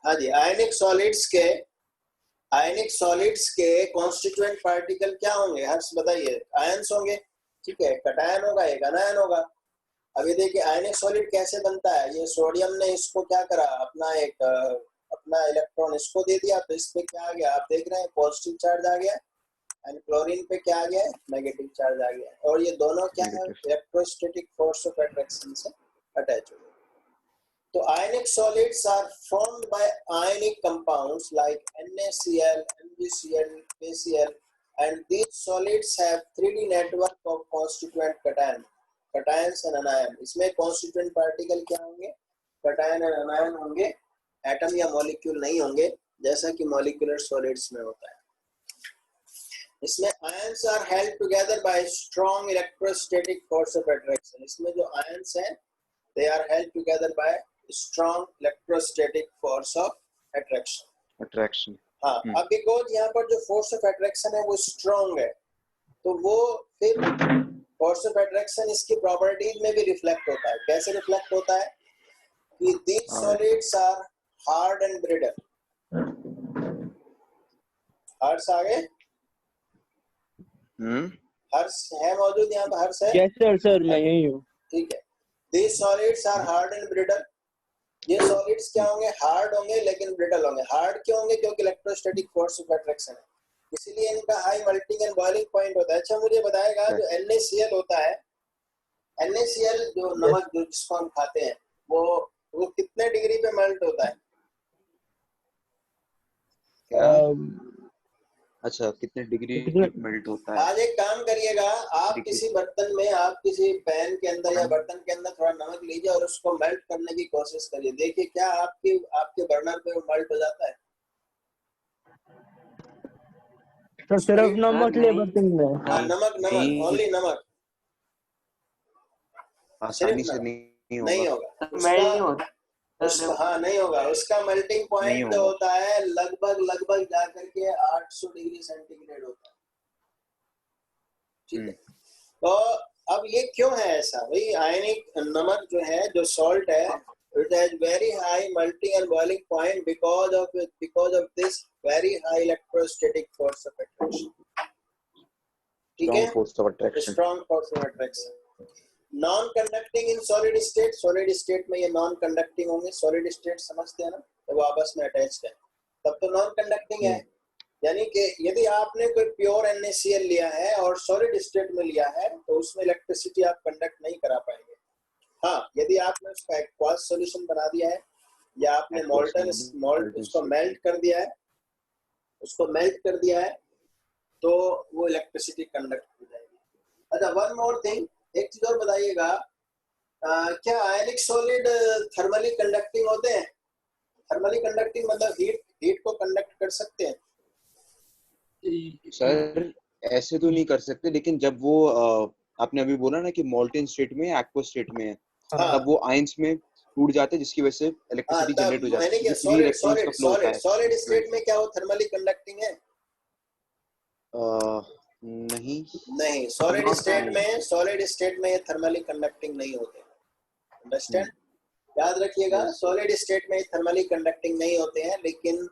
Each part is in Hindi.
हाँ जी, आयनिक सॉलिड्स के कॉन्स्टिट्यूएंट पार्टिकल क्या होंगे हर्ष बताइए? आयंस होंगे, ठीक है। कटायन होगा, एक अनायन होगा। अब ये देखिए आयनिक सॉलिड कैसे बनता है। ये सोडियम ने इसको क्या करा, अपना इलेक्ट्रॉन इसको दे दिया, तो इस पे क्या आ गया आप देख रहे हैं, पॉजिटिव चार्ज आ गया, एंड क्लोरीन पे क्या आ गया है, नेगेटिव चार्ज आ गया। और ये दोनों क्या है, इलेक्ट्रोस्टैटिक फोर्स ऑफ अट्रैक्शन से अटैच हो गए। तो ionic solids are formed by ionic compounds like NaCl, MgCl, KCl, and these solids have 3D network of constituent cations and anion. इसमें constituent particle क्या होंगे, cation and anion होंगे, एटम या मॉलिक्यूल नहीं होंगे जैसा कि मॉलिक्यूलर सॉलिड्स में होता है। इसमें ions are held together by strong electrostatic force of attraction. इसमें जो आयंस हैं they are held together by strong electrostatic force of attraction. हाँ, अब बिकॉज यहाँ पर जो फोर्स ऑफ अट्रैक्शन है वो स्ट्रॉन्ग है, तो वो फिर फोर्स ऑफ अट्रैक्शन इसकी प्रॉपर्टीज में भी रिफ्लेक्ट होता है। कैसे रिफ्लेक्ट होता है कि these solids are hard and brittle. Harsh आगे, हर्ष है मौजूद यहाँ पर? हर्ष है? यस सर, मैं यही हूँ। ठीक है। These solids are hard and brittle. ये सॉलिड्स क्या होंगे, हार्ड होंगे लेकिन ब्रिटल होंगे। हार्ड क्यों होंगे, क्योंकि इलेक्ट्रोस्टैटिक फोर्स ऑफ अट्रैक्शन है, इसीलिए इनका high melting and boiling point होता है। अच्छा मुझे बताएगा जो NaCl होता है, NaCl जो नमक जो जिसको हम खाते हैं वो कितने डिग्री पे मेल्ट होता है? अच्छा, कितने डिग्री मेल्ट होता है? आज एक काम करिएगा, आप किसी बर्तन में, आप किसी पैन के अंदर या बर्तन के अंदर थोड़ा नमक लीजिए और उसको मेल्ट करने की कोशिश करिए। देखिए क्या आपके बर्नर पे वो मेल्ट हो जाता है? तो सिर्फ नमक ले बर्तन में? हाँ, नमक, ओनली नमक, आसानी से नहीं होगा उसका हाँ नहीं होगा। उसका मेल्टिंग पॉइंट होता है लगभग जाकर के 800 डिग्री सेंटीग्रेड होता है, ठीक है। तो अब ये क्यों है ऐसा भाई? आयनिक नमक जो है, जो सॉल्ट है, it has very high melting and boiling point because of this very high electrostatic force of attraction, ठीक है, strong force of attraction। Non conducting in solid state में ये नॉन कंडक्टिंग होंगे। सॉलिड स्टेट समझते हैं ना, तो वो आपस में अटैच्ड है, तब तो नॉन कंडक्टिंग है। यानी कि यदि आपने कोई प्योर NaCl लिया है और सॉलिड स्टेट में लिया है तो उसमें इलेक्ट्रिसिटी आप कंडक्ट नहीं करा पाएंगे। हाँ, यदि आपने उसका एक्वास सॉल्यूशन बना दिया है या आपने उसको मेल्ट कर दिया है तो वो इलेक्ट्रिसिटी कंडक्ट हो जाएगी। अच्छा, वन मोर थिंग, एक चीज और बताइएगा, क्या आयनिक सॉलिड थर्मली कंडक्टिंग होते हैं? थर्मली कंडक्टिंग मतलब हीट को कंडक्ट कर सकते हैं? सर ऐसे तो नहीं कर सकते, लेकिन जब वो आपने अभी बोला ना कि मोल्टेन स्टेट में, एक्वस स्टेट में है, तब वो आयंस में टूट जाते हैं जिसकी वजह से इलेक्ट्रिसिटी जनरेट हो जाती है। सॉलिड स्टेट में क्या वो थर्मली कंडक्टिंग है? नहीं, सॉलिड स्टेट में ये थर्मली कंडक्टिंग नहीं होते। अंडरस्टैंड, याद रखिएगा, सॉलिड स्टेट में थर्मली कंडक्टिंग नहीं होते हैं, लेकिन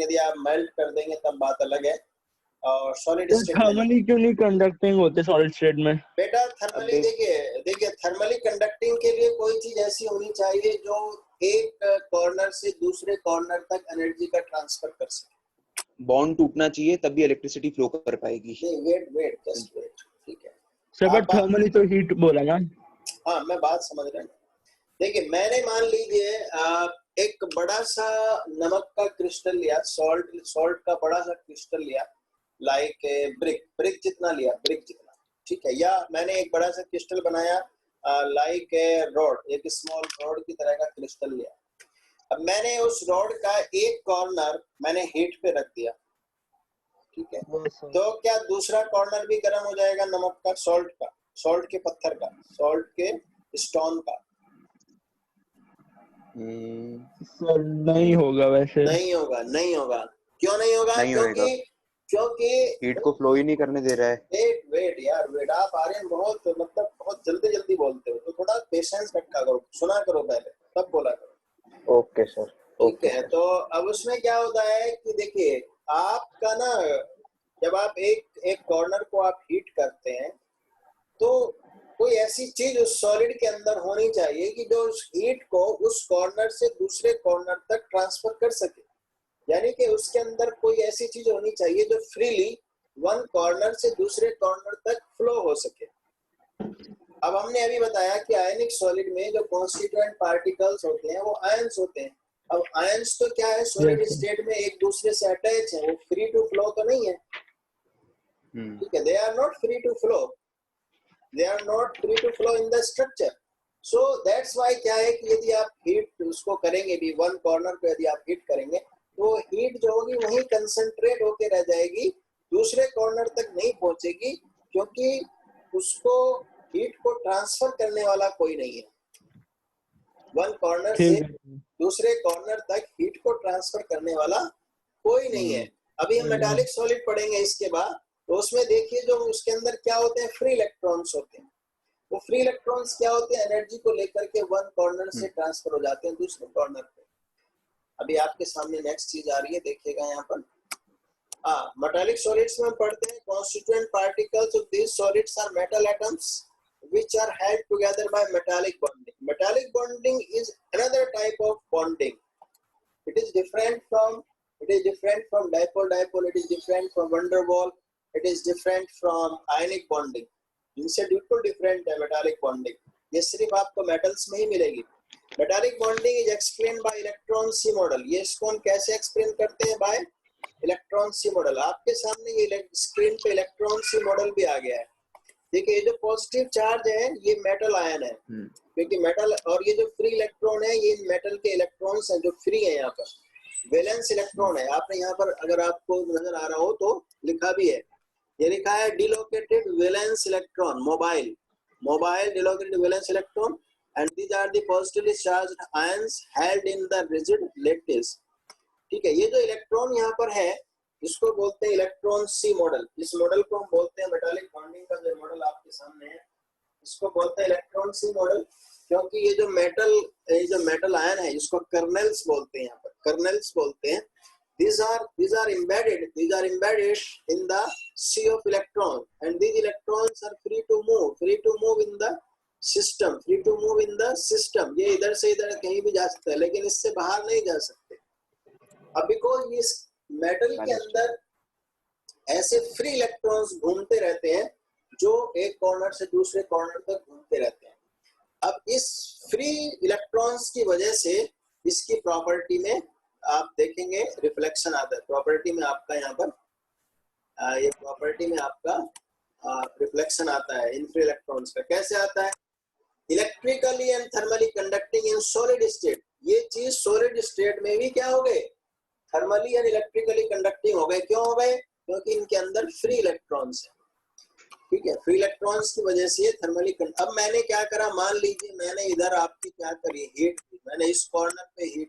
यदि आप मेल्ट कर देंगे तब बात अलग है। और सॉलिड स्टेट में थर्मली क्यों नहीं कंडक्टिंग होते सॉलिड स्टेट में? बेटा थर्मली देखिए थर्मली कंडक्टिंग के लिए कोई चीज ऐसी होनी चाहिए जो एक कॉर्नर से दूसरे कॉर्नर तक एनर्जी का ट्रांसफर कर सके। बॉन्ड टूटना चाहिए तब भी इलेक्ट्रिसिटी फ्लो कर पाएगी। जस्ट वेट, ठीक है सर, बट थर्मली तो हीट बोला ना। हाँ, मैं बात समझ रहा हूँ। देखिए मैंने मान लीजिए एक बड़ा सा नमक का क्रिस्टल लिया, सॉल्ट का बड़ा सा क्रिस्टल लिया, लाइक ब्रिक जितना लिया, ठीक है, या मैंने एक बड़ा सा क्रिस्टल बनाया लाइक रॉड, एक स्मॉल रॉड की तरह का क्रिस्टल लिया। अब मैंने उस रॉड का एक कॉर्नर मैंने हीट पे रख दिया, ठीक है, तो क्या दूसरा कॉर्नर भी गर्म हो जाएगा नमक का, सॉल्ट के पत्थर का, सॉल्ट के स्टोन का? सर नहीं होगा, वैसे नहीं होगा। क्यों नहीं होगा? क्योंकि हीट को फ्लो ही नहीं करने दे रहा है। वेट आप आर्यन बहुत जल्दी बोलते हो, तो थोड़ा पेशेंस रखा करो, सुना करो पहले, तब बोला करो। Okay sir. ठीक है, तो अब उसमें क्या होता है कि देखिए आपका ना, जब आप एक कॉर्नर को आप हीट करते हैं तो कोई ऐसी चीज उस सॉलिड के अंदर होनी चाहिए कि जो उस हीट को उस कॉर्नर से दूसरे कॉर्नर तक ट्रांसफर कर सके। यानी कि उसके अंदर कोई ऐसी चीज होनी चाहिए जो फ्रीली वन कॉर्नर से दूसरे कॉर्नर तक फ्लो हो सके। अब हमने अभी बताया कि आयनिक सॉलिड में जो कॉन्स्टिट्यूएंट पार्टिकल्स होते हैं वो आयंस होते हैं। अब आयंस तो क्या है, सॉलिड Yes, sir. स्टेट में एक दूसरे से अटैच है, वो फ्री टू फ्लो तो नहीं है। ठीक है, they are not free to flow, they are not free to flow in the structure. So that's why क्या है कि यदि आप हीट उसको करेंगे भी, वन कॉर्नर को यदि आप हीट करेंगे तो हीट जो होगी वहीं कंसंट्रेट होके रह जाएगी, दूसरे कॉर्नर तक नहीं पहुंचेगी, क्योंकि उसको हीट को ट्रांसफर करने वाला कोई नहीं है। वन कॉर्नर से ठीक है। दूसरे कॉर्नर तक हीट को ट्रांसफर करने वाला कोई नहीं है। अभी हम मेटालिक सॉलिड पढ़ेंगे इसके बाद, तो उसमें देखिए जो उसके अंदर क्या होते हैं, फ्री इलेक्ट्रॉन्स होते हैं। वो फ्री इलेक्ट्रॉन्स क्या होते हैं, एनर्जी को लेकर के वन कॉर्नर से ट्रांसफर हो जाते हैं दूसरे कॉर्नर पे। अभी आपके सामने नेक्स्ट चीज आ रही है, देखिएगा यहाँ पर। मेटालिक सॉलिड्स में पढ़ते हैं, constituent particles of these solids are metal atoms which are held together by metallic bonding. Metallic bonding is another type of bonding. It is different from dipole-dipole. It is different from van der Waals. It is different from ionic bonding. इनसे बिल्कुल डिफरेंट है मेटालिक बॉन्डिंग। ये सिर्फ आपको मेटल्स में ही मिलेगी। Metallic bonding is explain by electron sea model. ये इसको हम कैसे एक्सप्लेन करते हैं, बाय इलेक्ट्रॉन सी मॉडल। आपके सामने ये स्क्रीन पे इलेक्ट्रॉन सी मॉडल भी आ गया है। देखिए जो पॉजिटिव चार्ज है ये मेटल आयन है, क्योंकि मेटल, और ये जो फ्री इलेक्ट्रॉन है ये मेटल के इलेक्ट्रॉन्स हैं जो फ्री है। यहाँ पर वैलेंस इलेक्ट्रॉन है, आपने यहाँ पर अगर आपको नजर आ रहा हो तो लिखा भी है, ये लिखा है delocated valence electron, mobile delocated valence electron, and these are the positively charged ions held in the rigid lattice. ठीक है, ये जो इलेक्ट्रॉन यहाँ पर है इसको बोलते हैं इलेक्ट्रॉन सी मॉडल। इस मॉडल को हम बोलते हैं मेटालिक बॉन्डिंग का जो मॉडल आपके सामने है इसको बोलते हैं इलेक्ट्रॉन सी मॉडल, क्योंकि ये जो मेटल आयन है इसको कर्नेल्स बोलते हैं। यहाँ पर कर्नेल्स बोलते हैं। these are embedded in the sea of electrons, and these electrons are free to move in the system। ये इधर से इधर कहीं भी जा सकता है, लेकिन इससे बाहर नहीं जा सकते। अब बिकॉज इस मेटल के अंदर ऐसे फ्री इलेक्ट्रॉन्स घूमते रहते हैं जो एक कॉर्नर से दूसरे कॉर्नर तक घूमते रहते हैं। अब इस फ्री इलेक्ट्रॉन्स की वजह से इसकी प्रॉपर्टी में आप देखेंगे रिफ्लेक्शन आता है। प्रॉपर्टी में आपका यहाँ पर ये प्रॉपर्टी में आपका रिफ्लेक्शन आता है इन फ्री इलेक्ट्रॉन्स का। कैसे आता है, electrically and thermally conducting in solid state. ये चीज सॉलिड स्टेट में भी क्या हो गए, थर्मली एंड इलेक्ट्रिकली कंडक्टिंग हो गए। क्यों हो गए, क्योंकि इनके अंदर फ्री इलेक्ट्रॉन्स है। ठीक है, फ्री इलेक्ट्रॉन्स की वजह से थर्मली। अब मैंने क्या करा, मान लीजिए मैंने इधर आपकी क्या करी, हीट की। मैंने इस कॉर्नर पे हीट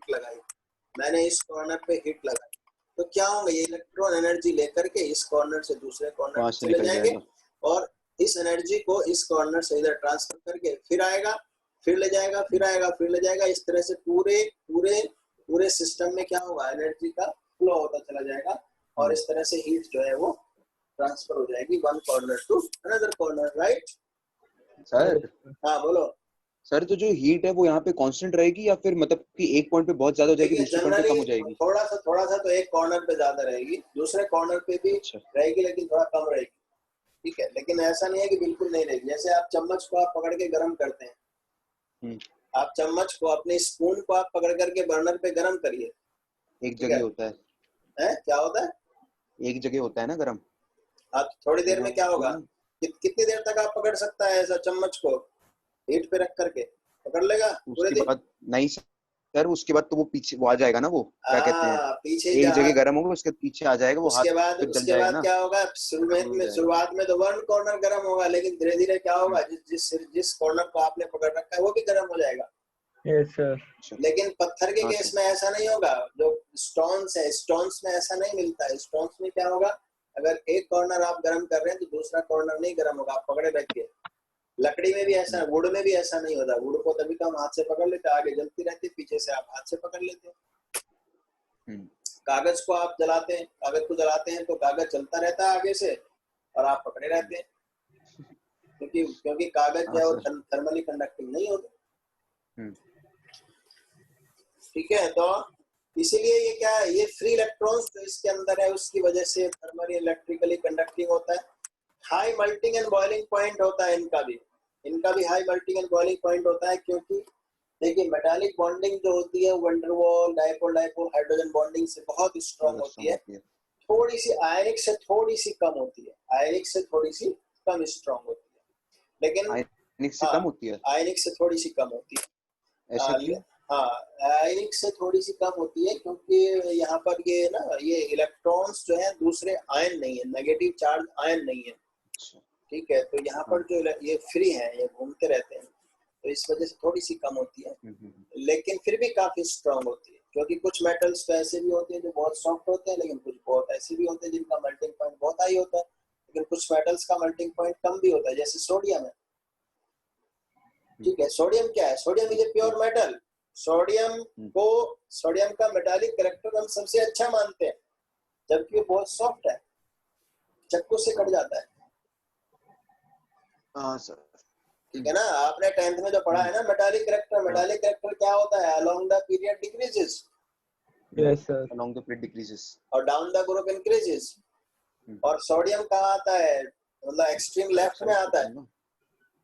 लगाई, तो क्या होंगे, ये इलेक्ट्रॉन एनर्जी लेकर के इस कॉर्नर से दूसरे कॉर्नर चले जाएंगे, और इस एनर्जी को इस कॉर्नर से इधर ट्रांसफर करके फिर आएगा, फिर ले जाएगा, फिर आएगा, फिर ले जाएगा। इस तरह से पूरे सिस्टम में क्या होगा, एनर्जी का फ्लो होता चला जाएगा, और इस तरह से हीट जो है वो ट्रांसफर हो जाएगी one corner to another corner. Right sir? हाँ बोलो सर। तो जो हीट है वो यहाँ पे कांस्टेंट रहेगी, या फिर मतलब कि एक पॉइंट पे बहुत ज्यादा हो जाएगी, दूसरे पॉइंट पे कम हो जाएगी? थोड़ा सा तो एक कॉर्नर पे ज्यादा रहेगी, दूसरे कॉर्नर पे भी रहेगी, लेकिन थोड़ा कम रहेगी। ठीक है, लेकिन ऐसा नहीं है कि बिल्कुल नहीं रहेगी। जैसे आप चम्मच को आप पकड़ के गर्म करते हैं, आप चम्मच को, अपने स्पून को आप पकड़ करके बर्नर पे गर्म करिए, एक जगह होता है। क्या होता है, एक जगह होता है ना गर्म। आप थोड़ी देर में क्या होगा, कितनी देर तक आप पकड़ सकता है ऐसा चम्मच को हीट पे रख करके, पकड़ लेगा पूरे दिन? नहीं सर, उसके बाद तो वो पीछे वो आ जाएगा ना, वो क्या कहते हैं, पीछे एक जगह गर्म होगा, उसके पीछे आ जाएगा वो। उसके बाद क्या होगा, शुरुआत में तो वन कॉर्नर गर्म होगा, लेकिन धीरे धीरे क्या होगा, जिस कॉर्नर को आपने पकड़ रखा है वो भी गर्म हो जाएगा। Yes sir. लेकिन पत्थर के केस में ऐसा नहीं होगा। जो स्टोन्स है, स्टोन्स में ऐसा नहीं मिलता है। स्टोन्स में क्या होगा, अगर एक कॉर्नर आप गर्म कर रहे हैं तो दूसरा कॉर्नर नहीं गर्म होगा, आप पकड़े रखिए। लकड़ी में भी ऐसा, वुड में भी ऐसा नहीं होता। वुड को तभी तो हम हाथ से पकड़ लेते, आगे जलती रहती, पीछे से आप हाथ से कागज को आप जलाते हैं, कागज को जलाते हैं तो कागज चलता रहता है आगे से और आप पकड़े रहते हैं, क्योंकि कागज जो है वो थर्मली कंडक्टिंग नहीं होता। ठीक है, तो इसीलिए ये क्या है, ये फ्री इलेक्ट्रॉन्स जो इसके अंदर है उसकी वजह से थर्मली इलेक्ट्रिकली कंडक्टिंग होता है। High melting and boiling point होता है इनका भी high melting and boiling point होता है, क्योंकि देखिए मेटालिक बॉन्डिंग जो होती है wonder wall, dipole dipole hydrogen bonding से बहुत स्ट्रॉन्ग होती है, थोड़ी सी आयनिक से थोड़ी सी कम होती है, आयनिक से थोड़ी सी कम स्ट्रॉन्ग होती है, लेकिन आयनिक से कम होती है, आयनिक से थोड़ी सी कम होती है। ऐसे क्यों? हाँ, आयनिक से थोड़ी सी कम होती है क्योंकि यहाँ पर ये इलेक्ट्रॉन्स जो है दूसरे आयन नहीं है, नेगेटिव चार्ज आयन नहीं है। ठीक है, तो यहाँ पर जो ये फ्री है, ये घूमते रहते हैं, तो इस वजह से थोड़ी सी कम होती है, लेकिन फिर भी काफी स्ट्रांग होती है, क्योंकि कुछ मेटल्स तो ऐसे भी होते हैं जो बहुत सॉफ्ट होते हैं, लेकिन कुछ बहुत ऐसे भी होते हैं जिनका मेल्टिंग पॉइंट बहुत हाई होता है, लेकिन कुछ मेटल्स का मेल्टिंग पॉइंट कम भी होता है, जैसे सोडियम है। ठीक है, सोडियम क्या है? Sodium is a pure metal. Sodium का मेटालिक कैरेक्टर हम सबसे अच्छा मानते हैं, जबकि वो बहुत सॉफ्ट है, चक्कू से कट जाता है। हाँ सर, ठीक है ना, आपने 10th में जो पढ़ा है ना मेटालिक कैरेक्टर क्या होता है? Along the period decreases, yes sir, along the period decreases और डाउन द ग्रुप इंक्रीजेस। और सोडियम कहाँ आता है? मतलब एक्सट्रीम लेफ्ट में आता है।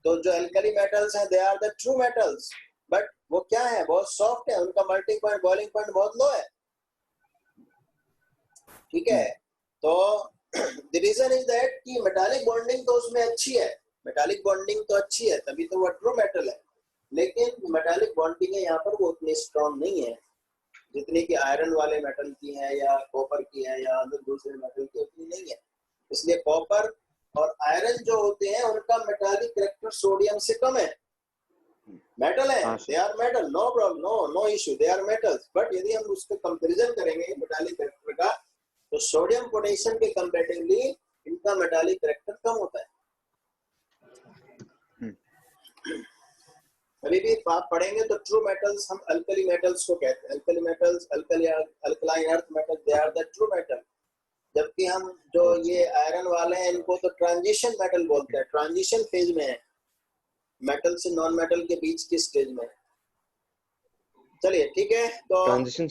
तो जो एल्कली मेटल्स हैं they are the true metals, but वो क्या है? बहुत सॉफ्ट है, उनका मेल्टिंग पॉइंट, बॉइलिंग पॉइंट बहुत लो है। ठीक है, तो द रीजन इज दैट कि मेटालिक बॉन्डिंग तो उसमें अच्छी है, मेटालिक बॉन्डिंग तो अच्छी है, तभी तो वो ट्रू मेटल है, लेकिन मेटालिक बॉन्डिंग है यहाँ पर वो उतनी स्ट्रॉन्ग नहीं है जितनी कि आयरन वाले मेटल की है या कॉपर की है या दूसरे मेटल की, उतनी नहीं है। इसलिए कॉपर और आयरन जो होते हैं उनका मेटालिक कैरेक्टर सोडियम से कम है। मेटल है, they are metal, no problem, no issue, they are metals, but यदि हम उसका कंपैरिजन करेंगे मेटालिक कैरेक्टर का, तो सोडियम पोटेशियम के कंपैरेटिवली इनका मेटालिक कैरेक्टर कम होता है। अभी भी आप पढ़ेंगे तो ट्रू मेटल्स हम अल्कली मेटल्स को कहते हैं, alkali metals, alkaline earth metal, they are the true metal, जबकि हम जो ये आयरन वाले हैं इनको तो ट्रांजिशन मेटल बोलते हैं, ट्रांजिशन फेज में है, मेटल से नॉन मेटल के बीच की स्टेज में। चलिए ठीक है, तो ट्रांजिशन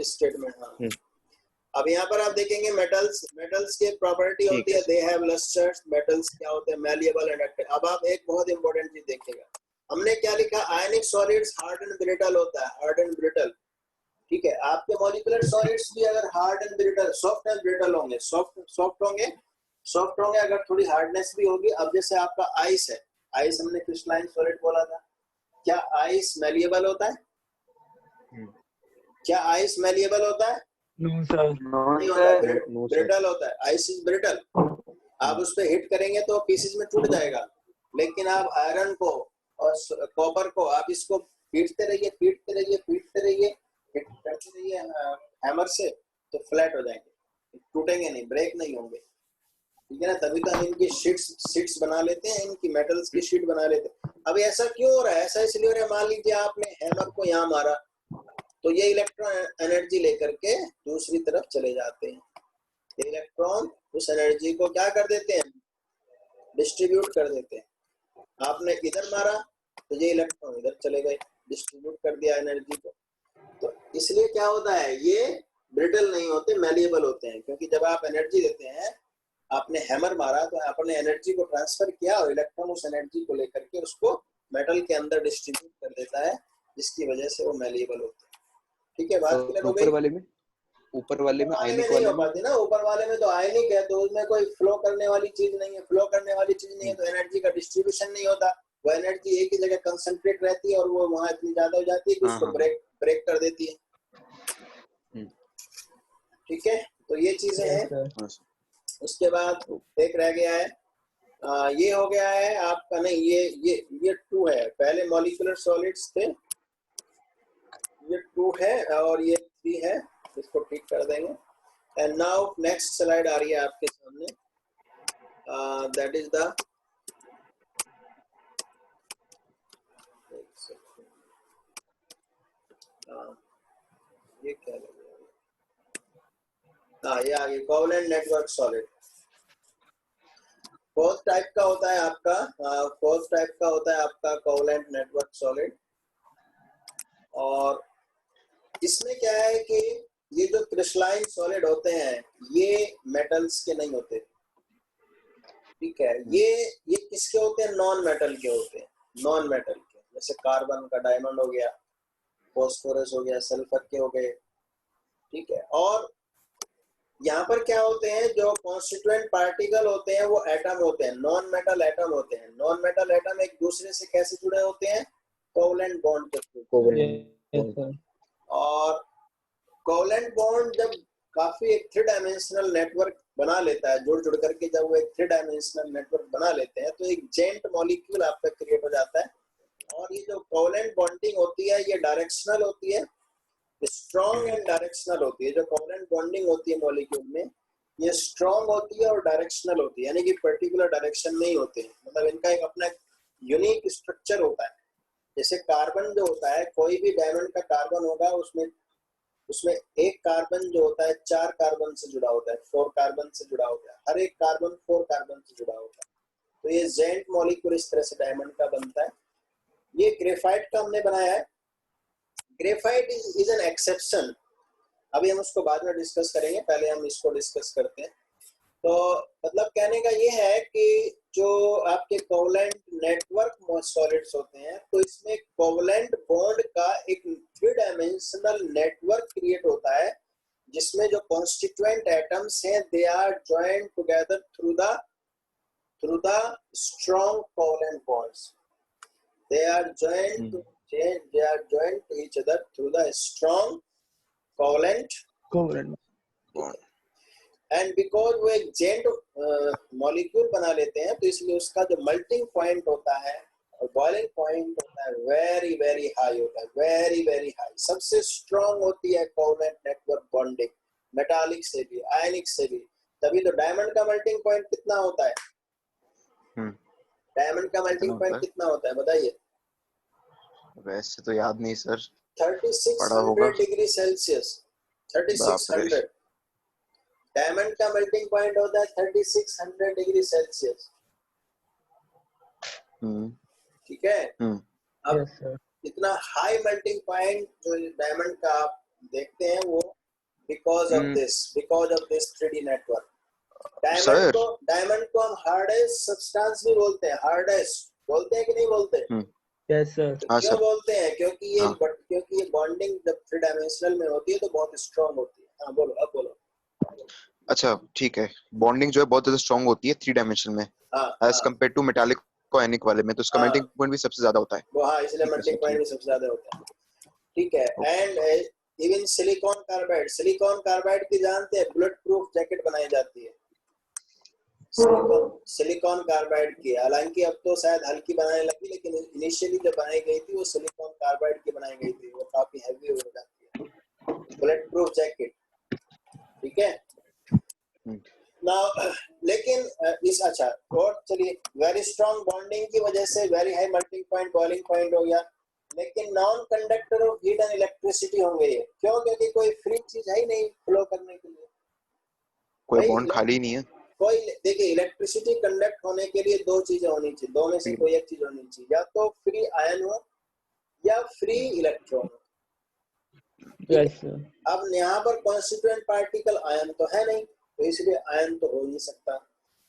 स्टेट में, हाँ। अब यहाँ पर आप देखेंगे मेटल्स की प्रॉपर्टी होती है, दे हैव लस्टर्स। मेटल्स क्या होते हैं? Malleable and ductile. अब आप एक बहुत इंपॉर्टेंट चीज देखिएगा, हमने क्या लिखा? आयनिक सॉलिड्स हार्ड एंड ब्रिटल होता है, हार्ड एंड ब्रिटल। ठीक है, आपके मॉलिक्यूलर सॉलिड्स भी अगर hard and brittle, soft and brittle होंगे, सॉफ्ट होंगे, अगर थोड़ी हार्डनेस भी होगी। अब जैसे आपका आइस है, आइस हमने क्रिस्टलाइन सॉलिड बोला था, क्या आइस मैलिएबल होता है? क्या आइस मैलिएबल होता है? नो सर, नहीं होता है, ब्रिटल होता है, आइस इज ब्रिटल। आप उस पर हिट करेंगे तो पीसेस में टूट जाएगा, लेकिन आप आयरन को और कॉपर को आप इसको पीटते रहिए, हिट करते रहिए हैमर से, तो फ्लैट हो जाएंगे, टूटेंगे नहीं, ब्रेक नहीं होंगे। ठीक है ना, तभी तो हम इनकी शीट्स बना लेते हैं, इनकी मेटल्स की शीट बना लेते हैं। अब ऐसा क्यों हो रहा है? ऐसा इसलिए हो रहा है, मान लीजिए आपने हैमर को यहाँ मारा तो ये इलेक्ट्रॉन एनर्जी लेकर के दूसरी तरफ चले जाते हैं, ये इलेक्ट्रॉन उस एनर्जी को क्या कर देते हैं? डिस्ट्रीब्यूट कर देते हैं। आपने इधर मारा तो ये इलेक्ट्रॉन इधर चले गए, डिस्ट्रीब्यूट कर दिया एनर्जी को। तो इसलिए क्या होता है, ये ब्रिटल नहीं होते, मैलिएबल होते हैं, क्योंकि जब आप एनर्जी देते हैं, आपने हैमर मारा तो आपने एनर्जी को ट्रांसफर किया और इलेक्ट्रॉन उस एनर्जी को लेकर के उसको मेटल के अंदर डिस्ट्रीब्यूट कर देता है, जिसकी वजह से वो मैलिएबल होते हैं। ठीक है, बात क्लियर हो गई? ऊपर वाले में आयनिक नहीं हो पाती ना, ऊपर वाले में तो आयनिक है, तो उसमें कोई फ्लो करने वाली चीज नहीं है, तो एनर्जी का डिस्ट्रीब्यूशन नहीं होता, वो एनर्जी एक ही जगह कंसंट्रेट रहती है और वो वहां इतनी ज्यादा हो जाती है कि उसको ब्रेक कर देती है। ठीक है, तो ये चीजें हैं। उसके बाद एक रह गया है, ये हो गया है आपका, नहीं ये 2 है, पहले मॉलिक्यूलर सॉलिड्स थे, ये 2 है और ये 3 है, इसको ठीक कर देंगे। एंड नाउ नेक्स्ट स्लाइड आ रही है आपके सामने, दैट इज द ये क्या लग रहा है? हाँ ये आगे covalent network solid. Fourth type का होता है आपका कोवलेंट नेटवर्क सॉलिड। और इसमें क्या है कि ये जो क्रिस्टलाइन सॉलिड होते हैं ये मेटल्स के नहीं होते, ठीक है। ये किसके होते हैं? नॉन मेटल के होते हैं, नॉन मेटल के, जैसे कार्बन का डायमंड हो गया, फॉस्फोरस हो गया, सल्फर के हो गए, ठीक है। और यहाँ पर क्या होते हैं, जो कॉन्स्टिट्यूएंट पार्टिकल होते हैं वो एटम होते हैं, नॉन मेटल एटम होते हैं। नॉन मेटल एटम एक दूसरे से कैसे जुड़े होते हैं? कोवलेंट बॉन्ड के थ्रू। और कोवलेंट बॉन्ड जब काफी एक 3 डायमेंशनल नेटवर्क बना लेता है, जुड़ जुड़ करके जब वो एक 3 डायमेंशनल नेटवर्क बना लेते हैं तो एक जेंट मॉलिक्यूल आपका क्रिएट हो जाता है। और ये जो कोवलेंट बॉन्डिंग होती है ये डायरेक्शनल होती है, स्ट्रॉन्ग एंड डायरेक्शनल होती है। जो कोवलेंट बॉन्डिंग होती है मॉलिक्यूल में ये स्ट्रॉन्ग होती है और डायरेक्शनल होती है, यानी कि पर्टिकुलर डायरेक्शन में ही होते हैं, मतलब इनका एक अपना यूनिक स्ट्रक्चर होता है। जैसे कार्बन जो होता है, कोई भी डायमंड का कार्बन होगा उसमें एक कार्बन जो होता है 4 कार्बन से जुड़ा होता है, 4 कार्बन से जुड़ा होता है, हर एक कार्बन 4 कार्बन से जुड़ा होता है। तो ये जेंट मॉलिक्यूल इस तरह से डायमंड का बनता है। ये ग्रेफाइट का हमने बनाया है। ग्रेफाइट इज एन एक्सेप्शन, अभी हम उसको बाद में डिस्कस करेंगे, पहले हम इसको डिस्कस करते हैं। तो मतलब कहने का ये है कि जो आपके कोवलेंट नेटवर्क सॉलिड्स होते हैं तो इसमें कोवलेंट बॉन्ड का एक 3 डायमेंशनल नेटवर्क क्रिएट होता है, जिसमें जो कॉन्स्टिट्यूएंट एटम्स हैं they are joined together through the strong covalent bonds. They are joined to each other through the strong covalent covalent. and because वो एक जेंट मॉलिक्यूल बना लेते हैं तो इसलिए उसका जो मेल्टिंग पॉइंट होता है और बॉइलिंग पॉइंट होता है वेरी वेरी हाई होता है, वेरी वेरी हाई। सबसे स्ट्रॉन्ग होती है कोवलेंट नेटवर्क बॉन्डिंग, मेटालिक से भी आयनिक से भी। तभी तो डायमंड का मेल्टिंग पॉइंट कितना होता है? डायमंड का मेल्टिंग पॉइंट कितना होता है बताइए? वैसे तो याद नहीं सर, 3600 डिग्री सेल्सियस। 3600 डायमंड का मेल्टिंग पॉइंट होता है 3600 डिग्री सेल्सियस, ठीक है। अब इतना हाई मेल्टिंग पॉइंट जो डायमंड का आप देखते हैं वो because of this 3D network. Diamond को हम हार्डेस्ट सब्सटेंस भी बोलते हैं, हार्डेस्ट बोलते हैं कि नहीं बोलते? Yes sir. क्यों बोलते हैं? क्योंकि ये बॉन्डिंग जब 3 डायमेंशनल में होती है तो बहुत स्ट्रांग होती है। हाँ बोलो, अब बोलो। अच्छा ठीक है, बॉन्डिंग जो है बहुत ज्यादा स्ट्रांग होती है 3 डायमेंशन में एज कंपेयर टू मेटालिक को आयनिक वाले में, तो उसका मेल्टिंग पॉइंट भी सबसे ज्यादा होता है वो। हाँ, इसलिए मेल्टिंग पॉइंट भी सबसे ज्यादा होता है, ठीक है। एंड इवन सिलिकॉन कार्बाइड की जानते हैं, बुलेट प्रूफ जैकेट बनाई जाती है सिलिकॉन कार्बाइड की। हालांकि अब तो शायद हल्की बनाने लगी, लेकिन इनिशियली जब बनाई गई थी वो सिलिकॉन कार्बाइड की बनाई गई थी, वो काफी हैवी हो जाती है, बुलेट प्रूफ जैकेट, ठीक है ना। लेकिन इस अच्छा और चलिए, वेरी स्ट्रॉन्ग बॉन्डिंग की वजह से very high melting point, boiling point हो गया, लेकिन non conductor of heat and electricity होंगे ये। क्यों? क्योंकि कोई फ्री चीज है ही नहीं फ्लो करने के लिए, कोई बॉन्ड खाली नहीं है कोई। देखिए, इलेक्ट्रिसिटी कंडक्ट होने के लिए 2 चीजें होनी चाहिए, 2 में से कोई एक चीज होनी चाहिए, या तो फ्री आयन हो या फ्री इलेक्ट्रॉन हो। यस। अब यहाँ पर कॉन्स्टिट्यूएंट पार्टिकल आयन तो है नहीं, तो इसलिए आयन तो हो नहीं सकता,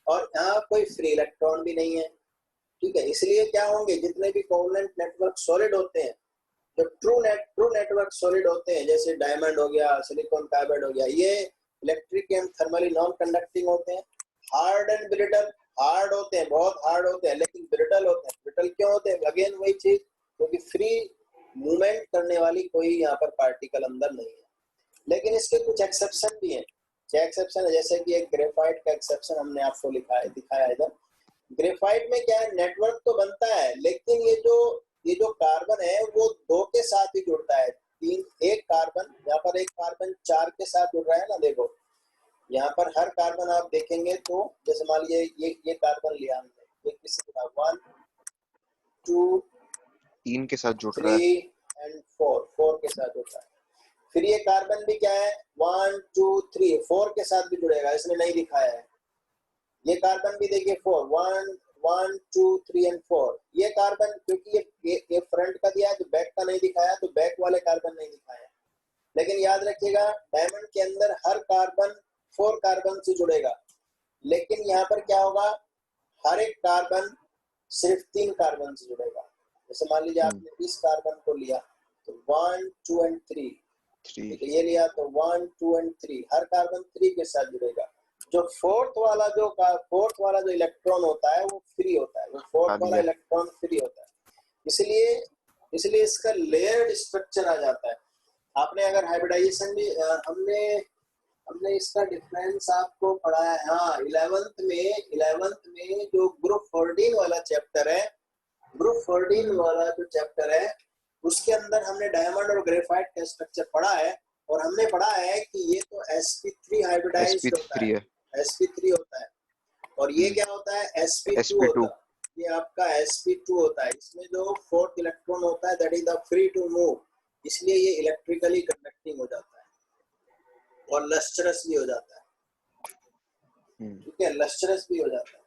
और यहाँ कोई फ्री इलेक्ट्रॉन भी नहीं है, ठीक है। इसलिए क्या होंगे, जितने भी कोवलेंट नेटवर्क सॉलिड होते हैं, जो ट्रू नेटवर्क सॉलिड होते हैं, जैसे डायमंड हो गया, सिलिकॉन कार्बाइड हो गया, ये electric and thermally non conducting होते हैं, हार्ड एंड ब्रिटल। हार्ड होते हैं, बहुत हार्ड होते हैं, लेकिन ब्रिटल होते हैं। ब्रिटल क्यों होते हैं? अगेन वही चीज, क्योंकि फ्री मूवमेंट करने वाली कोई यहाँ पर पार्टिकल अंदर नहीं है। लेकिन इसके कुछ एक्सेप्शन भी हैं। क्या एक्सेप्शन है? जैसे कि एक ग्रेफाइट का एक्सेप्शन हमने आपको दिखाया इधर। ग्रेफाइट में क्या है, नेटवर्क तो बनता है, लेकिन ये जो कार्बन है वो 2 के साथ ही जुड़ता है। एक कार्बन, यहाँ पर एक कार्बन 4 के साथ जुड़ रहा है ना, देखो यहाँ पर हर कार्बन आप देखेंगे तो, जैसे मान लीजिए ये कार्बन लिया हमने, ये किसी का 1 2 3 के साथ जुड़ रहा है 3 एंड 4 के साथ होता है। फिर ये कार्बन भी क्या है 1 2 3 4 के साथ भी जुड़ेगा, इसने नहीं दिखाया है। ये कार्बन भी देखिए 4 1 2 3 एंड 4। ये कार्बन क्योंकि ये फ्रंट का दिया है तो बैक का नहीं दिखाया, तो बैक वाले कार्बन नहीं दिखाया। लेकिन याद रखिएगा डायमंड के अंदर हर कार्बन 4 कार्बन से जुड़ेगा, लेकिन यहाँ पर क्या होगा, हर एक कार्बन सिर्फ 3 कार्बन से जुड़ेगा। जैसे मान लीजिए आपने इस कार्बन को लिया तो 1 2 एंड 3, ये लिया तो 1 2 एंड 3, हर कार्बन 3 के साथ जुड़ेगा। जो फोर्थ वाला जो इलेक्ट्रॉन होता है वो फ्री होता है, वो फोर्थ वाला इलेक्ट्रॉन फ्री होता है। इसलिए इसका लेयर्ड स्ट्रक्चर आ जाता है। आपने अगर हाइब्रिडाइजेशन भी हमने इसका डिफरेंस आपको पढ़ाया है। हाँ 11th में जो ग्रुप 14 वाला चैप्टर है, ग्रुप 14 वाला जो चैप्टर है उसके अंदर हमने डायमंड और ग्रेफाइट का स्ट्रक्चर पढ़ा है, और हमने पढ़ा है कि ये तो sp3 हाइब्रिडाइज्ड होता है, sp3 होता है, और ये क्या होता है sp2 होता है। ये आपका sp2 होता है। इसमें जो फोर्थ इलेक्ट्रॉन होता है that is the free to move, इसलिए ये इलेक्ट्रिकली कंडक्टिंग हो जाता है और लस्ट्रस भी हो जाता है। ठीक है, लस्ट्रस भी हो जाता है।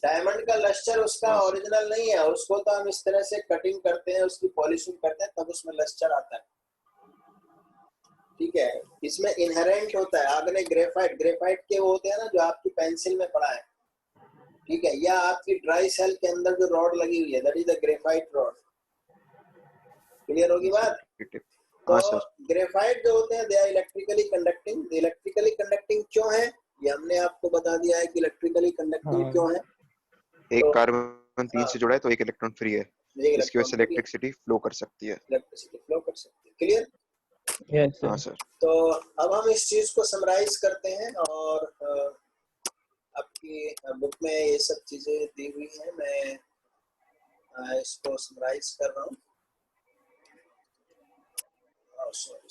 डायमंड का लस्टर उसका ओरिजिनल नहीं है, उसको तो हम इस तरह से कटिंग करते हैं, उसकी पॉलिशिंग करते हैं, तब उसमें लस्टर आता है। ठीक है, इसमें इनहेरेंट होता है। आपने ग्रेफाइट के वो होते हैं ना जो आपकी पेंसिल में पड़ा है, ठीक है, या आपकी ड्राई सेल के अंदर जो रॉड लगी हुई है that is the graphite rod. Clear होगी बात? तो ग्रेफाइट जो होते हैं they are electrically conducting. Electrically conducting क्यों है ये हमने आपको बता दिया है कि इलेक्ट्रिकली कंडक्टिंग क्यों है। एक कार्बन 3 से जुड़ा है तो एक इलेक्ट्रॉन फ्री है, इसकी वजह से इलेक्ट्रिसिटी फ्लो कर सकती है। क्लियर? यस हाँ सर। तो अब हम इस चीज को समराइज करते हैं, और आपकी बुक में ये सब चीजें दी हुई हैं, मैं इसको समराइज कर रहा हूँ। सॉरी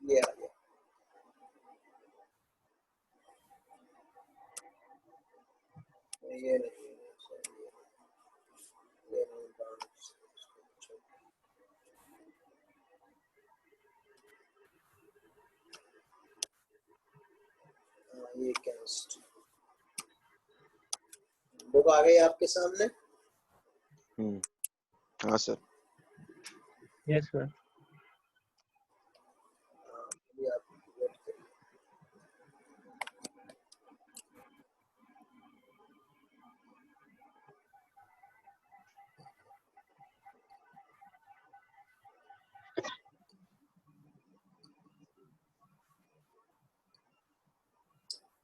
ये आ गया। ये नहीं, ये केमिस्ट्री बुक आ गई आपके सामने। हाँ सर। Yes sir.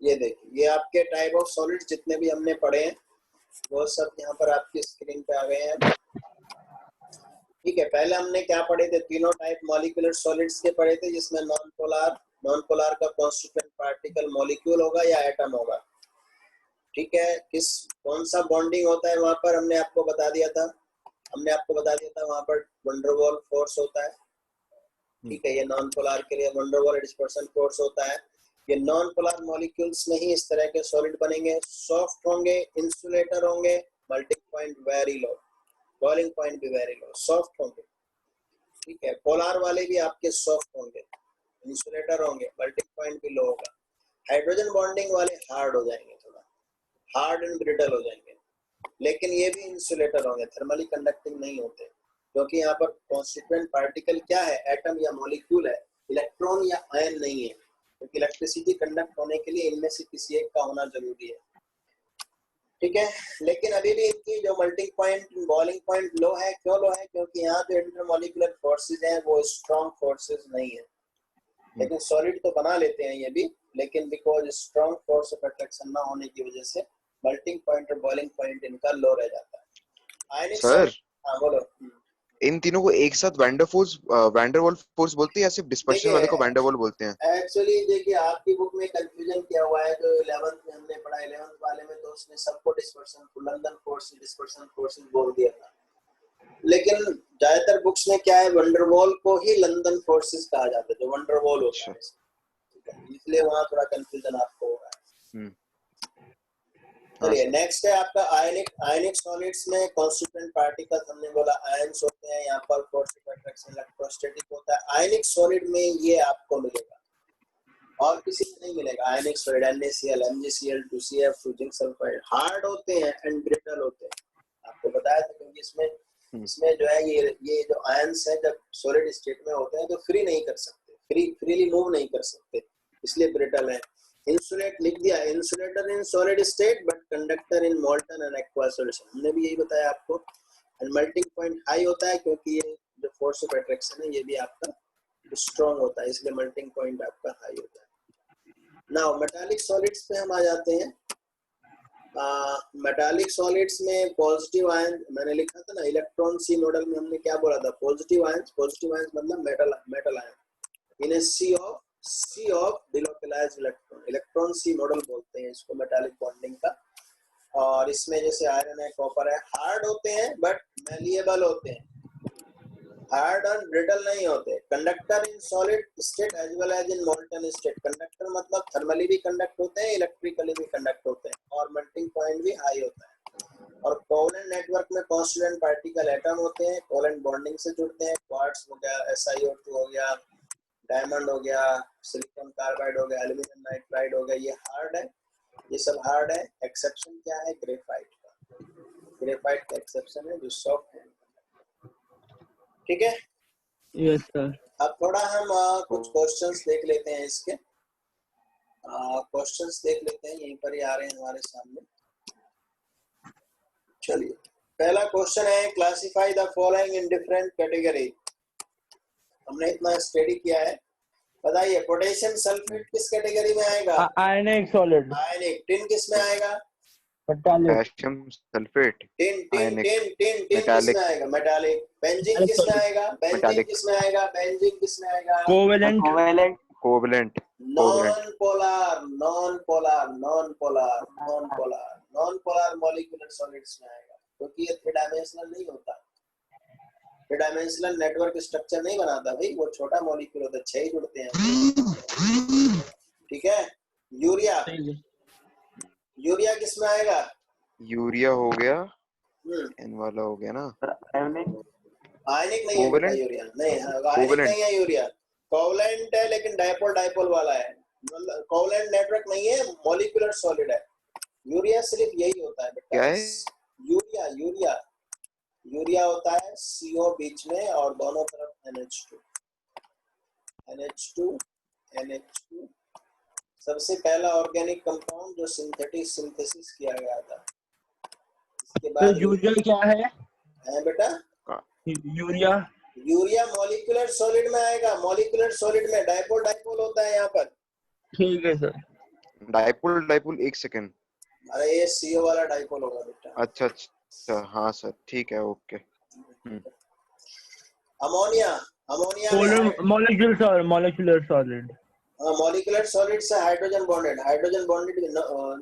ये देखिए, ये आपके टाइप ऑफ सॉलिड जितने भी हमने पढ़े हैं वो सब यहाँ पर आपकी स्क्रीन पे आ गए हैं। ठीक है, पहले हमने क्या पढ़े थे, तीनों टाइप मॉलिक्यूलर सॉलिड्स के पढ़े थे, जिसमें नॉन पोलर का कॉन्स्टिट्यूएंट पार्टिकल मॉलिक्यूल होगा या एटम होगा। ठीक है, कौन सा बॉन्डिंग होता है वहां पर हमने आपको बता दिया था। वहां पर वंडरवॉल फोर्स होता है। ठीक है, ये नॉन पोलर के लिए वंडरवॉल डिस्पर्सन फोर्स होता है। ये नॉन पोलर मॉलिक्यूल्स में ही इस तरह के सॉलिड बनेंगे, सॉफ्ट होंगे, इंसुलेटर होंगे, melting point very low, boiling point भी वेरी लो, सॉफ्ट होंगे। ठीक है, पोलर वाले भी आपके सॉफ्ट होंगे, इंसुलेटर होंगे, मेल्टिंग पॉइंट भी लो होगा। हाइड्रोजन बॉन्डिंग वाले हार्ड हो जाएंगे, थोड़ा हार्ड एंड ब्रिटल हो जाएंगे, लेकिन ये भी इंसुलेटर होंगे, थर्मली कंडक्टिंग नहीं होते, क्योंकि यहाँ पर कॉन्स्टिट्यूएंट पार्टिकल क्या है, एटम या मॉलिक्यूल है, इलेक्ट्रॉन या आयन नहीं है, क्योंकि इलेक्ट्रिसिटी कंडक्ट होने के लिए इनमें से किसी एक का होना जरूरी है। ठीक है, लेकिन अभी भी इनकी जो मेल्टिंग पॉइंट, बॉइलिंग पॉइंट लो है। क्यों लो है? क्योंकि यहाँ जो इंटरमॉलिक्यूलर फोर्सेज हैं वो स्ट्रॉन्ग फोर्सेज नहीं है। लेकिन सॉलिड तो बना लेते हैं ये भी, लेकिन because strong force of attraction ना होने की वजह से मेल्टिंग पॉइंट और बॉइलिंग पॉइंट इनका लो रह जाता है। आयनिक सर, हाँ बोलो। इन तीनों को एक साथ वैंडरवॉल फोर्स बोलते हैं या सिर्फ डिस्पर्शन वाले को वैंडरवॉल बोलते हैं? एक्चुअली देखिए, आपकी बुक में कंफ्यूजन किया हुआ है, जो 11th में हमने पढ़ा, 11th वाले में तो उसने सबको dispersion, London force, dispersion forces बोल दिया था, लेकिन ज्यादातर बुक्स में क्या है, वंडरवॉल को ही लंदन फोर्सेस कहा जाता है, जो वंडरवॉल होता है, इसलिए वहाँ थोड़ा कंफ्यूजन आपको हो रहा है। चलिए नेक्स्ट है आपका आयनिक सॉलिड्स में कॉन्स्टिट्यूएंट पार्टिकल्स हमने बोला आयंस होते हैं, यहाँ पर फोर्स ऑफ अट्रैक्शन इलेक्ट्रोस्टैटिक होता है। आयनिक सॉलिड में ये आपको मिलेगा और किसी में नहीं मिलेगा। आयनिक solid NaCl, MgCl, 2CF, zinc sulphide hard होते हैं एंड ब्रिटल होते हैं। आपको बताया था क्योंकि इसमें जो है ये जो आयंस है जब सॉलिड स्टेट में होते हैं तो फ्री नहीं कर सकते, फ्रीली मूव नहीं कर सकते, इसलिए ब्रिटल है। इंसुलेट लिख दिया, insulator in solid state but conductor in molten and aqua solution, हमने भी यही बताया आपको। एंड मेल्टिंग पॉइंट हाई होता है क्योंकि ये जो फोर्स ऑफ अट्रैक्शन है ये भी आपका स्ट्रॉन्ग होता है, इसलिए मेल्टिंग पॉइंट आपका हाई होता है। नाउ मेटालिक सॉलिड्स पे हम आ जाते हैं। मेटालिक सॉलिड्स में पॉजिटिव आयन मैंने लिखा था ना, इलेक्ट्रॉन सी मॉडल में हमने क्या बोला था, पॉजिटिव आयंस मतलब metal ion in a sea of delocalised electron, electron sea model बोलते हैं इसको मेटालिक बॉन्डिंग का। और इसमें जैसे आयरन है, कॉपर है, हार्ड होते हैं बट मैलिएबल होते हैं, हार्ड और ब्रिटल नहीं होते। Conductor in solid state as well as in molten state, conductor मतलब थर्मली भी कंडक्ट होते हैं, इलेक्ट्रिकली भी कंडक्ट होते हैं और मेल्टिंग पॉइंट भी हाई होता है। और कोवेलेंट नेटवर्क में कॉन्स्टिट्यूएंट पार्टिकल एटम होते हैं, कोवेलेंट बॉन्डिंग से जुड़ते हैं, क्वार्ट्ज हो गया, SiO2 हो गया, डायमंड हो गया, सिलिकॉन कार्बाइड हो गया, एल्यूमिनियम नाइट्राइड हो गया, ये हार्ड है, ये सब हार्ड है। एक्सेप्शन क्या है, ग्रेफाइट का, ग्रेफाइट का एक्सेप्शन है जो सॉफ्ट है। ठीक है, यस सर। अब थोड़ा हम कुछ क्वेश्चंस देख लेते हैं इसके, क्वेश्चंस देख लेते हैं, यहीं पर ही आ रहे हैं हमारे सामने। चलिए पहला क्वेश्चन है, classify the following in different category. हमने इतना स्टडी किया है, बताइए पोटेशियम सल्फेट किस कैटेगरी में आएगा, आयनिक सॉलिड। आयनिक। टिन किस में आएगा, मेटालिक। पोटेशियम सल्फेट टिन किस में आएगा, मेटालिक। बेंजीन किस में आएगा, बेंजीन किस में आएगा, बेंजीन किस में आएगा, covalent. Covalent non polar molecular solids में आएगा, क्योंकि ये 3 डायमेंशनल नहीं होता, 3 डायमेंशनल नेटवर्क स्ट्रक्चर नहीं बनाता भाई, वो छोटा मॉलिक्यूल होता है, 6 ही जुड़ते हैं। ठीक है, यूरिया किस में आएगा, यूरिया हो गया, एन वाला हो गया ना, आयनिक नहीं है यूरिया, नहीं आयनिक नहीं है यूरिया, कोवेलेंट है लेकिन डायपोल वाला है, मतलब कोवेलेंट नेटवर्क नहीं है, मॉलिक्यूलर सॉलिड है। यूरिया सिर्फ यही होता है बेटा, क्या है यूरिया होता है CO बीच में और दोनों तरफ NH2। सबसे पहला ऑर्गेनिक कंपाउंड जो सिंथेसिस किया गया था। इसके बाद यूरिया क्या है बेटा, यूरिया मॉलिक्यूलर सॉलिड में आएगा, मॉलिक्यूलर सॉलिड में डायपोल होता है यहाँ पर। ठीक है सर, डायपोल एक सेकंड, अरे ये CO वाला डायपोल होगा बेटा। अच्छा हाँ सर, ठीक है, okay. Ammonia molecular solid. Molecular solid से हाइड्रोजन बॉन्डेड।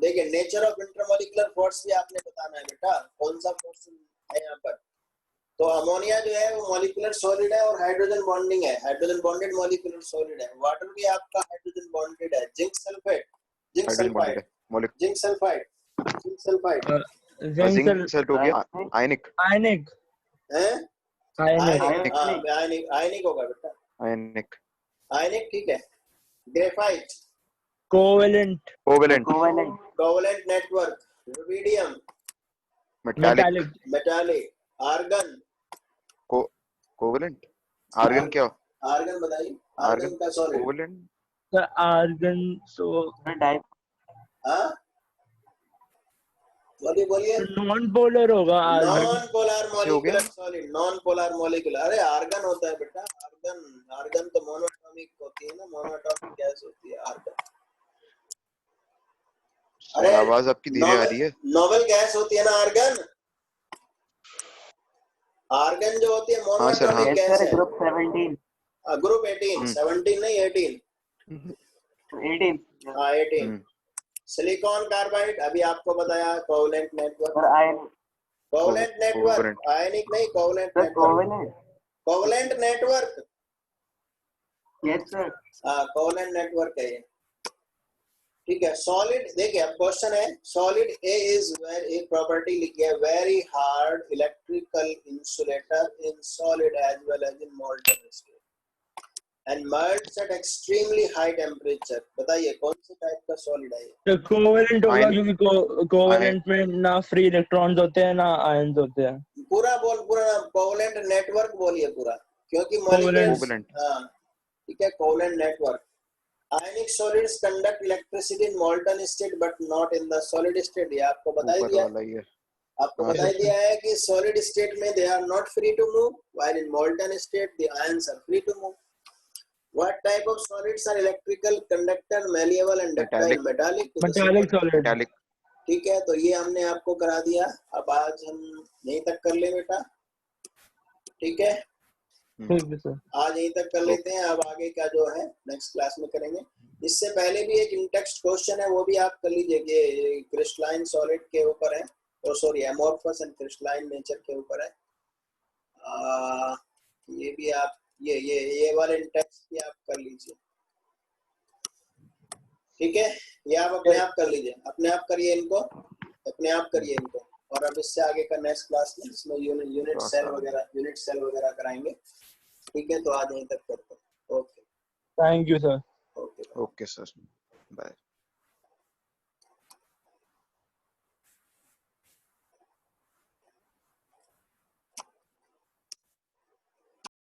देखिए नेचर ऑफ इंटरमॉलिक्यूलर फोर्स भी आपने बताना है बेटा, कौन सा फोर्स है यहाँ पर। तो अमोनिया जो है वो मॉलिक्यूलर सॉलिड है और हाइड्रोजन बॉन्डिंग है, हाइड्रोजन बॉन्डेड मॉलिक्यूलर सॉलिड है। वाटर भी आपका हाइड्रोजन बॉन्डेड है। जिंक सल्फाइड हो गया आयनिक है, आयनिक होगा बेटा, आयनिक ठीक है। Graphite covalent network, rubidium metallic, argon covalent, argon क्या, आर्गन बताइए, आर्गन का सॉलिड, कोवेलेंट आर्गन सो बोलिए नॉन पोलर होगा, नॉन पोलर मॉलिक्यूलर। अरे आर्गन होता है बेटा, आर्गन तो मोनोएटॉमिक होती है ना, मोनोएटॉमिक गैस होती है आर्गन। अरे आवाज आपकी धीरे आ रही है, नोबल गैस होती है ना आर्गन। आर्गन जो होती है मोनोएटॉमिक गैस है। ग्रुप 18 17 नहीं 18। सिलिकॉन कार्बाइड अभी आपको बताया, कोवेलेंट नेटवर्क, आयनिक नहीं, covalent network, yes sir, covalent network है ये। ठीक है। सॉलिड देखिए, अब क्वेश्चन है सॉलिड ए इज एक प्रॉपर्टी लिखी है, very hard electrical insulator in solid as well as in molten state and melts at extremely high temperature. बताइए कौन से टाइप का सॉलिड है ये? तो कोवेलेंट होगा, Ion- क्योंकि कोवेलेंट में ना फ्री इलेक्ट्रॉन्स होते हैं ना आयंस होते हैं। पूरा कोवेलेंट नेटवर्क बोलिए पूरा, क्योंकि मॉलिक्यूल्स, कोवेलेंट। हाँ ठीक है, covalent network. Ionic solids conduct electricity in molten state but not in the solid state. ये आपको बताई ऊपर दिया, वाला ही है। आपको हाँ, बताई सर। दिया है कि सॉलिड स्टेट में they are not free to move while in molten state the ions are free to move. What type of solids are electrical conductor, malleable and ductile? Metallic. Metallic solid. Metallic. ठीक है, तो ये हमने आपको करा दिया। अब आज हम यहीं तक कर ले बेटा, ठीक है, ठीक है सर। आज यहीं तक कर लेते हैं। अब आगे का जो है नेक्स्ट क्लास में करेंगे। इससे पहले भी एक इन-टेक्स्ट क्वेश्चन है, वो भी आप कर लीजिए कि क्रिस्टलाइन सॉलिड के ऊपर है, और sorry amorphous and crystalline nature के ऊपर है। ये भी आप ये वाले इन-टेक्स्ट भी आप कर लीजिए, ठीक है। ये आप अपने आप कर लीजिए, अपने आप करिए इनको, अपने आप करिए इनको। और अब इससे आगे का नेक्स्ट क्लास में इसमें यूनिट सेल वगैरह कराएंगे, ठीक है। तो आज यहीं तक करते हैं। Okay, thank you sir. Okay. Okay sir, bye.